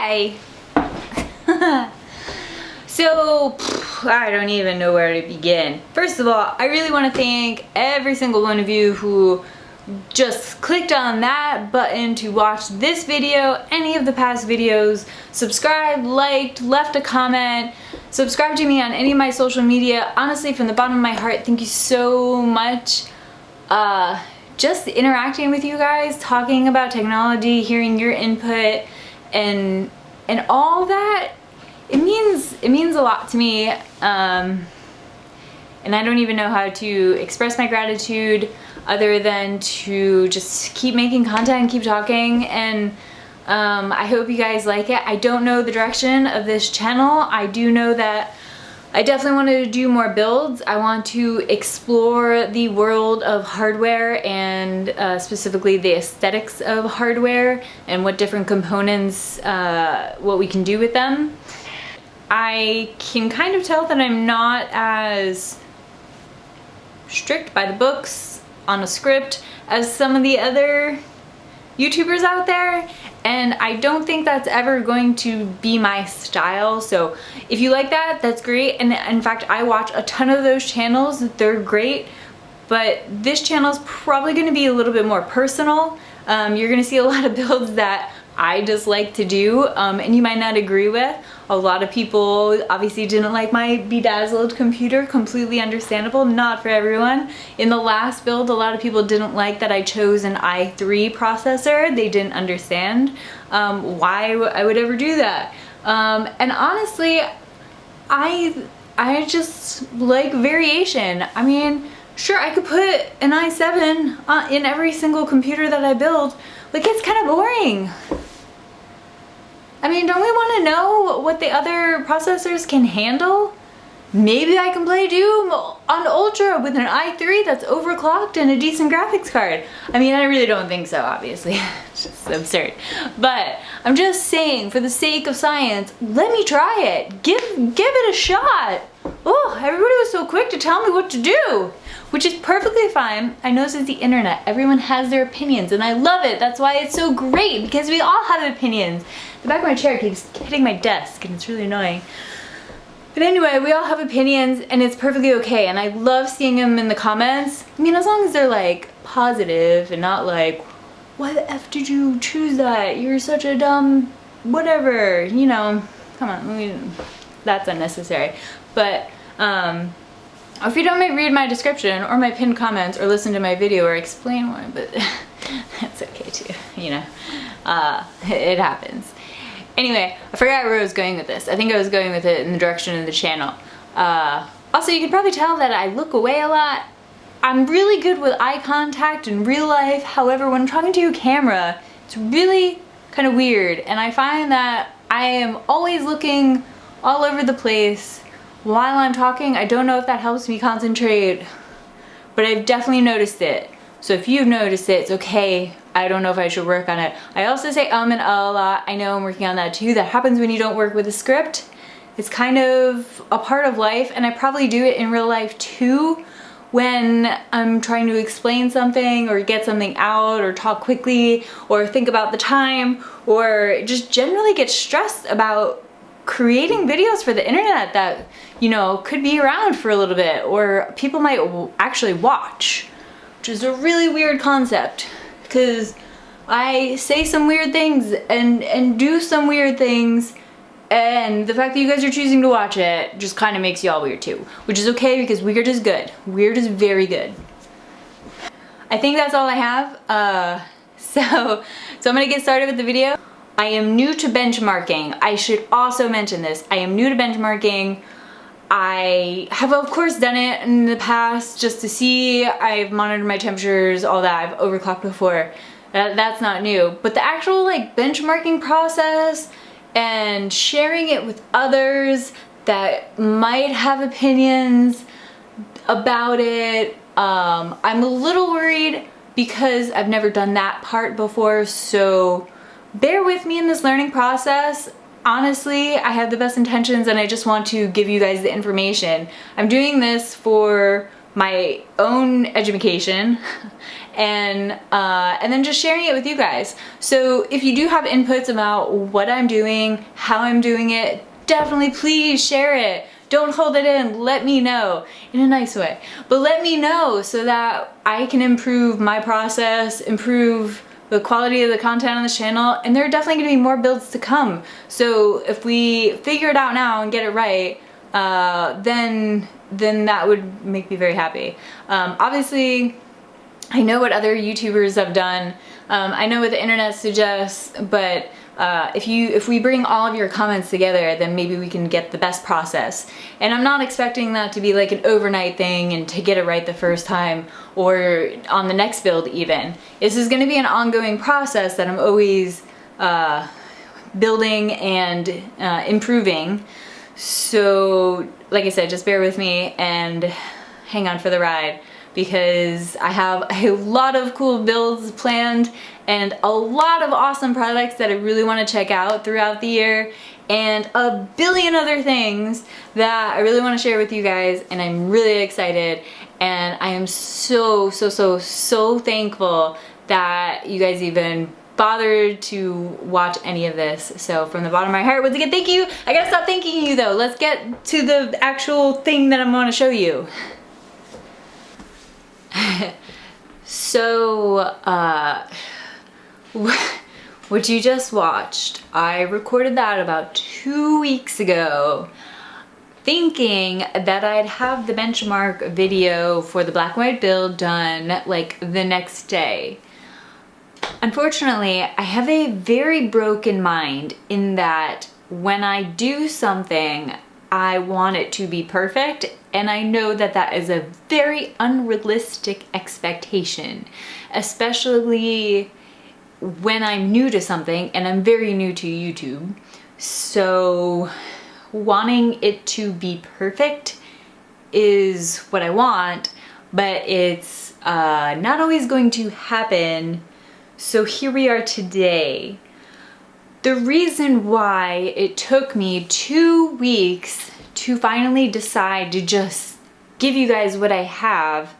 Hi! So, I don't even know where to begin. First of all, I really want to thank every single one of you who just clicked on that button to watch this video, any of the past videos, subscribed, liked, left a comment, subscribe to me on any of my social media. Honestly, from the bottom of my heart, thank you so much. Just interacting with you guys, talking about technology, hearing your input, and all that, it means a lot to me. And I don't even know how to express my gratitude other than to just keep making content and keep talking. And I hope you guys like it. I don't know the direction of this channel. I do know that I definitely want to do more builds. I want to explore the world of hardware and specifically the aesthetics of hardware and what different components, what we can do with them. I can kind of tell that I'm not as strict by the books on a script as some of the other YouTubers out there, and I don't think that's ever going to be my style. So if you like that, that's great. And in fact, I watch a ton of those channels. They're great, but this channel is probably going to be a little bit more personal. You're going to see a lot of builds that I just like to do, and you might not agree with. A lot of people obviously didn't like my bedazzled computer, completely understandable, not for everyone. In the last build, a lot of people didn't like that I chose an i3 processor. They didn't understand why I would ever do that. And honestly, I just like variation. I mean, sure, I could put an i7 in every single computer that I build, but it gets kind of boring. I mean, don't we want to know what the other processors can handle? Maybe I can play Doom on Ultra with an i3 that's overclocked and a decent graphics card. I mean, I really don't think so, obviously. It's just absurd. But I'm just saying, for the sake of science, let me try it. Give it a shot. Oh, everybody was so quick to tell me what to do, which is perfectly fine. I know this is the internet. Everyone has their opinions, and I love it. That's why it's so great, because we all have opinions. The back of my chair keeps hitting my desk, and it's really annoying. But anyway, we all have opinions, and it's perfectly okay, and I love seeing them in the comments. I mean, as long as they're like positive and not like, why the F did you choose that? You're such a dumb whatever, you know. Come on, that's unnecessary. But if you don't read my description or my pinned comments or listen to my video or explain why, but that's okay too, you know. It happens. Anyway, I forgot where I was going with this. I think I was going with it in the direction of the channel. Also, you can probably tell that I look away a lot. I'm really good with eye contact in real life. However, when I'm talking to a camera, it's really kind of weird. And I find that I am always looking all over the place while I'm talking. I don't know if that helps me concentrate, but I've definitely noticed it. So if you've noticed it, it's okay. I don't know if I should work on it. I also say and a lot. I know I'm working on that too. That happens when you don't work with a script. It's kind of a part of life, and I probably do it in real life too when I'm trying to explain something or get something out or talk quickly or think about the time or just generally get stressed about creating videos for the internet that, you know, could be around for a little bit or people might actually watch, which is a really weird concept because I say some weird things and do some weird things, and the fact that you guys are choosing to watch it just kind of makes y'all weird too, which is okay because weird is good. Weird is very good. I think that's all I have. So I'm gonna get started with the video. I am new to benchmarking. I should also mention this. I am new to benchmarking. I have of course done it in the past just to see. I've monitored my temperatures, all that. I've overclocked before. That's not new. But the actual like benchmarking process and sharing it with others that might have opinions about it, I'm a little worried because I've never done that part before, so bear with me in this learning process. Honestly, I have the best intentions and I just want to give you guys the information. I'm doing this for my own education and then just sharing it with you guys. So if you do have inputs about what I'm doing, how I'm doing it, definitely please share it. Don't hold it in, let me know, in a nice way. But let me know so that I can improve my process, improve the quality of the content on the channel, and there are definitely gonna be more builds to come. So if we figure it out now and get it right, then that would make me very happy. Obviously, I know what other YouTubers have done. I know what the internet suggests, but if we bring all of your comments together, then maybe we can get the best process. And I'm not expecting that to be like an overnight thing and to get it right the first time or on the next build even. This is gonna be an ongoing process that I'm always building and improving. So like I said, just bear with me and hang on for the ride, because I have a lot of cool builds planned and a lot of awesome products that I really want to check out throughout the year, and a billion other things that I really want to share with you guys, and I'm really excited, and I am so thankful that you guys even bothered to watch any of this. So from the bottom of my heart, once again, thank you. I gotta stop thanking you though. Let's get to the actual thing that I'm gonna show you. So, what you just watched, I recorded that about 2 weeks ago, thinking that I'd have the benchmark video for the black and white build done like the next day. Unfortunately, I have a very broken mind in that when I do something, I want it to be perfect, and I know that that is a very unrealistic expectation, especially when I'm new to something, and I'm very new to YouTube. So wanting it to be perfect is what I want, but it's not always going to happen. So here we are today. The reason why it took me 2 weeks to finally decide to just give you guys what I have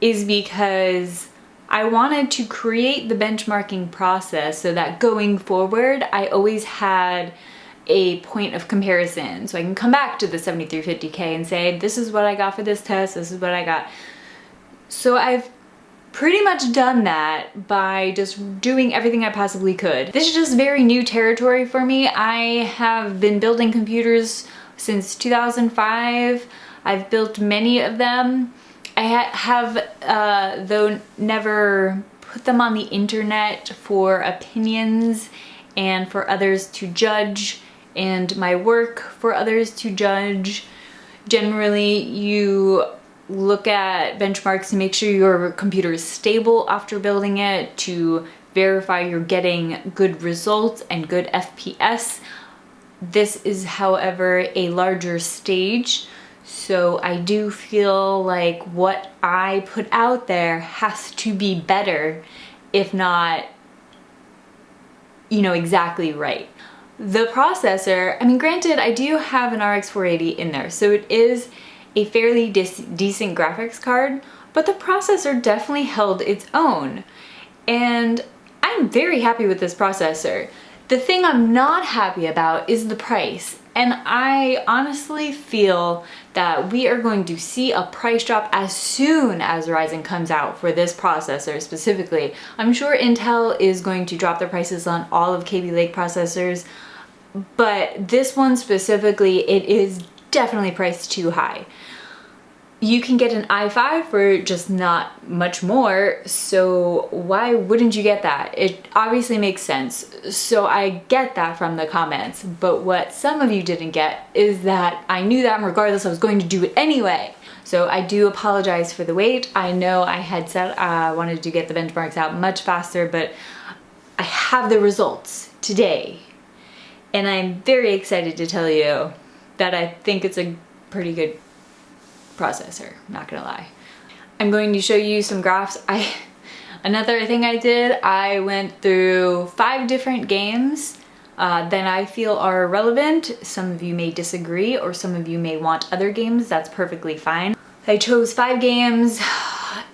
is because I wanted to create the benchmarking process so that going forward, I always had a point of comparison. So I can come back to the 7350k and say, this is what I got for this test, this is what I got. So I've pretty much done that by just doing everything I possibly could. This is just very new territory for me. I have been building computers since 2005. I've built many of them. I have, though, never put them on the internet for opinions and for others to judge, and my work for others to judge. Generally, you look at benchmarks to make sure your computer is stable after building it, to verify you're getting good results and good FPS. This is, however, a larger stage, so I do feel like what I put out there has to be better, if not, you know, exactly right. The processor, I mean, granted, I do have an RX 480 in there, so it is a fairly decent graphics card, but the processor definitely held its own, and I'm very happy with this processor. The thing I'm not happy about is the price, and I honestly feel that we are going to see a price drop as soon as Ryzen comes out for this processor specifically. I'm sure Intel is going to drop their prices on all of Kaby Lake processors, but this one specifically, it is definitely priced too high. You can get an i5 for just not much more, so why wouldn't you get that? It obviously makes sense, so I get that from the comments, but what some of you didn't get is that I knew that, and regardless I was going to do it anyway. So I do apologize for the wait. I know I had said I wanted to get the benchmarks out much faster, but I have the results today, and I'm very excited to tell you that I think it's a pretty good processor, not gonna lie. I'm going to show you some graphs. Another thing I did, I went through 5 different games that I feel are relevant. Some of you may disagree, or some of you may want other games. That's perfectly fine. I chose 5 games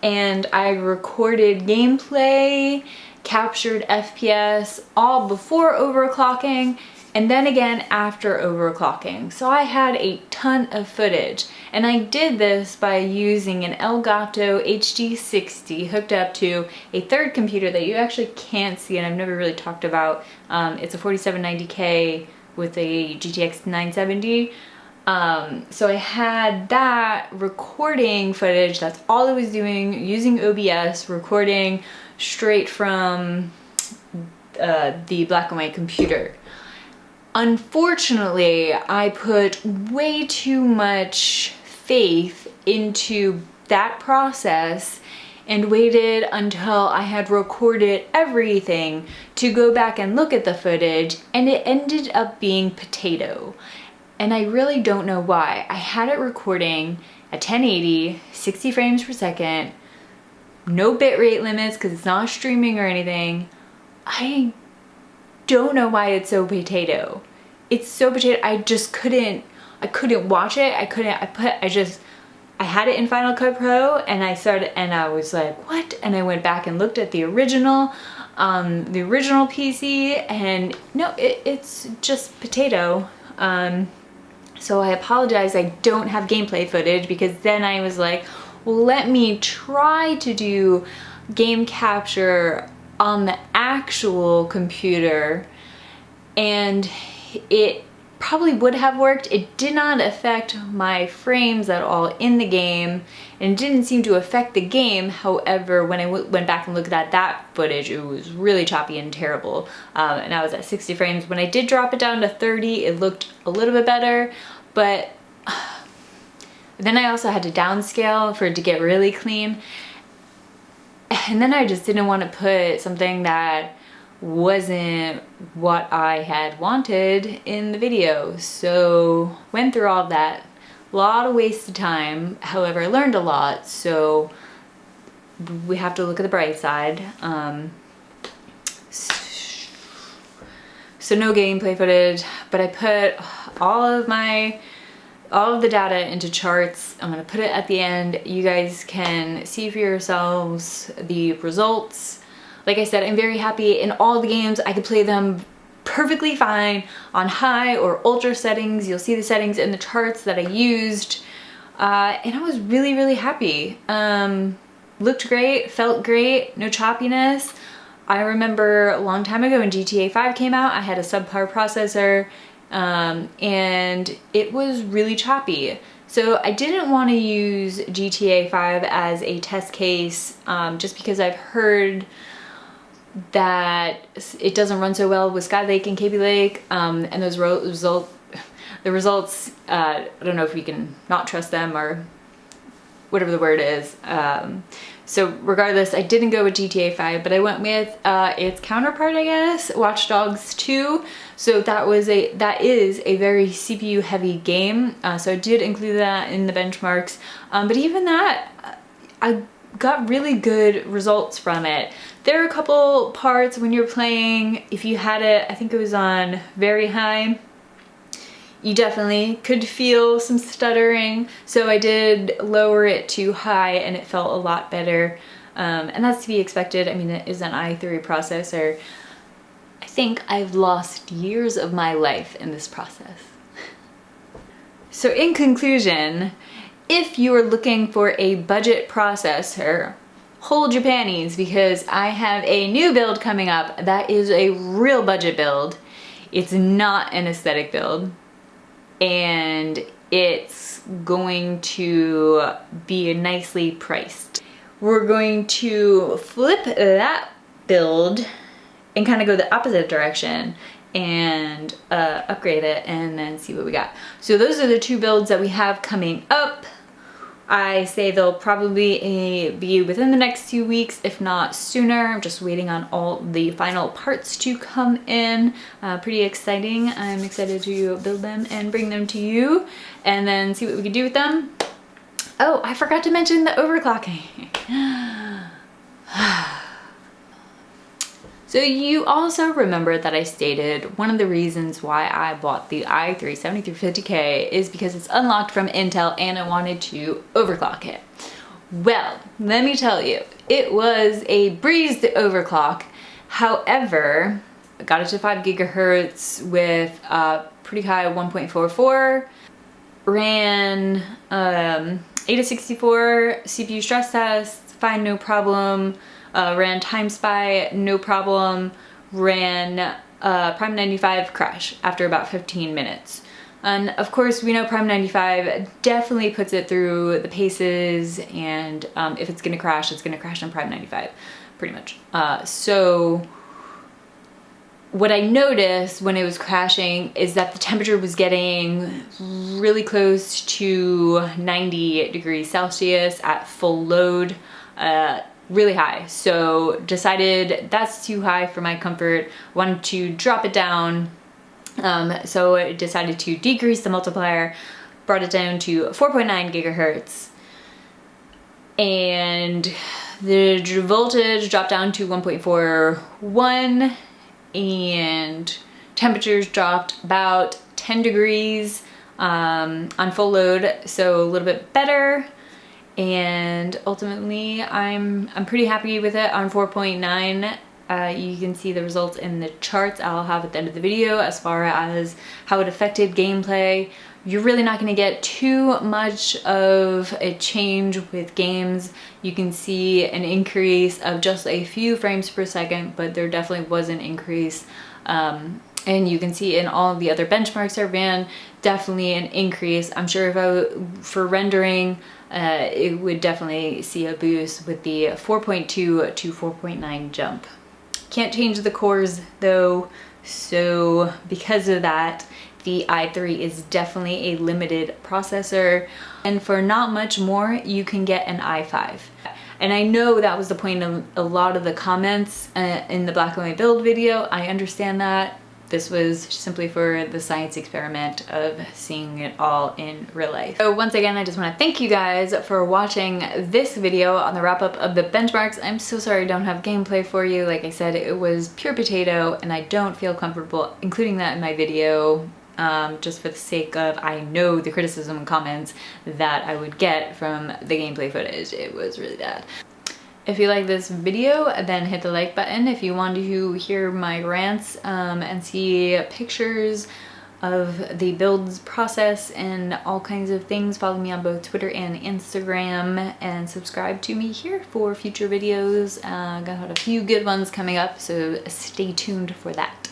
and I recorded gameplay, captured FPS, all before overclocking, and then again after overclocking. So I had a ton of footage, and I did this by using an Elgato HD60 hooked up to a third computer that you actually can't see and I've never really talked about. It's a 4790K with a GTX 970. So I had that recording footage, that's all I was doing, using OBS, recording straight from the black and white computer. Unfortunately, I put way too much faith into that process and waited until I had recorded everything to go back and look at the footage, and it ended up being potato. And I really don't know why. I had it recording at 1080, 60 frames per second, no bitrate limits because it's not streaming or anything. I don't know why it's so potato. It's so potato. I couldn't watch it. I had it in Final Cut Pro, and I was like, what? And I went back and looked at the original PC, and no, it's just potato. So I apologize, I don't have gameplay footage, because then I was like, well, let me try to do game capture on the actual computer, and it probably would have worked. It did not affect my frames at all in the game, and it didn't seem to affect the game. However, when I went back and looked at that footage, it was really choppy and terrible, and I was at 60 frames. When I did drop it down to 30, it looked a little bit better, but then I also had to downscale for it to get really clean, and then I just didn't want to put something that wasn't what I had wanted in the video. So went through all of that, a lot of wasted time. However, I learned a lot, so we have to look at the bright side. So no gameplay footage, but I put all of the data into charts. I'm gonna put it at the end. You guys can see for yourselves the results. Like I said, I'm very happy. In all the games, I could play them perfectly fine on high or ultra settings. You'll see the settings in the charts that I used, and I was really, really happy. Looked great, felt great, no choppiness. I remember a long time ago when GTA 5 came out, I had a subpar processor, and it was really choppy. So I didn't want to use GTA 5 as a test case, just because I've heard that it doesn't run so well with Skylake and Kaby Lake, and those the results, I don't know if we can not trust them or whatever the word is. So regardless, I didn't go with GTA 5, but I went with its counterpart, I guess, Watch Dogs 2. So that is a very CPU heavy game. So I did include that in the benchmarks, but even that, I got really good results from it. There are a couple parts when you're playing, if you had it, I think it was on very high, you definitely could feel some stuttering. So I did lower it to high, and it felt a lot better. And that's to be expected. I mean, it is an i3 processor. I think I've lost years of my life in this process. So in conclusion, if you are looking for a budget processor, hold your panties, because I have a new build coming up that is a real budget build. It's not an aesthetic build, and it's going to be nicely priced. We're going to flip that build and kind of go the opposite direction and upgrade it and then see what we got. So those are the two builds that we have coming up. I say they'll probably be within the next 2 weeks, if not sooner. I'm just waiting on all the final parts to come in. Pretty exciting. I'm excited to build them and bring them to you and then see what we can do with them. Oh, I forgot to mention the overclocking. So you also remember that I stated one of the reasons why I bought the i3-7350k is because it's unlocked from Intel and I wanted to overclock it. Well, let me tell you, it was a breeze to overclock. However, I got it to 5 gigahertz with a pretty high 1.44, ran i3-74 CPU stress test, fine, no problem, ran time spy, no problem, ran Prime 95 crash after about 15 minutes. And of course, we know Prime 95 definitely puts it through the paces, and if it's gonna crash, it's gonna crash on Prime 95, pretty much. So what I noticed when it was crashing is that the temperature was getting really close to 90 degrees Celsius at full load, really high. So decided that's too high for my comfort, wanted to drop it down. So I decided to decrease the multiplier, brought it down to 4.9 gigahertz, and the voltage dropped down to 1.41, and temperatures dropped about 10 degrees on full load, so a little bit better. And ultimately, I'm pretty happy with it on 4.9. You can see the results in the charts I'll have at the end of the video as far as how it affected gameplay. You're really not going to get too much of a change with games. You can see an increase of just a few frames per second, but there definitely was an increase. And you can see in all of the other benchmarks I ran, definitely an increase. I'm sure for rendering, it would definitely see a boost with the 4.2 to 4.9 jump. Can't change the cores though, so because of that, the i3 is definitely a limited processor, and for not much more, you can get an i5. And I know that was the point of a lot of the comments in the black and white build video. I understand that. This was simply for the science experiment of seeing it all in real life. So once again, I just want to thank you guys for watching this video on the wrap up of the benchmarks. I'm so sorry I don't have gameplay for you. Like I said, it was pure potato, and I don't feel comfortable including that in my video. Just for the sake of, I know the criticism and comments that I would get from the gameplay footage. It was really bad. If you like this video, then hit the like button. If you want to hear my rants and see pictures of the builds process and all kinds of things, follow me on both Twitter and Instagram, and subscribe to me here for future videos. Got a few good ones coming up, so stay tuned for that.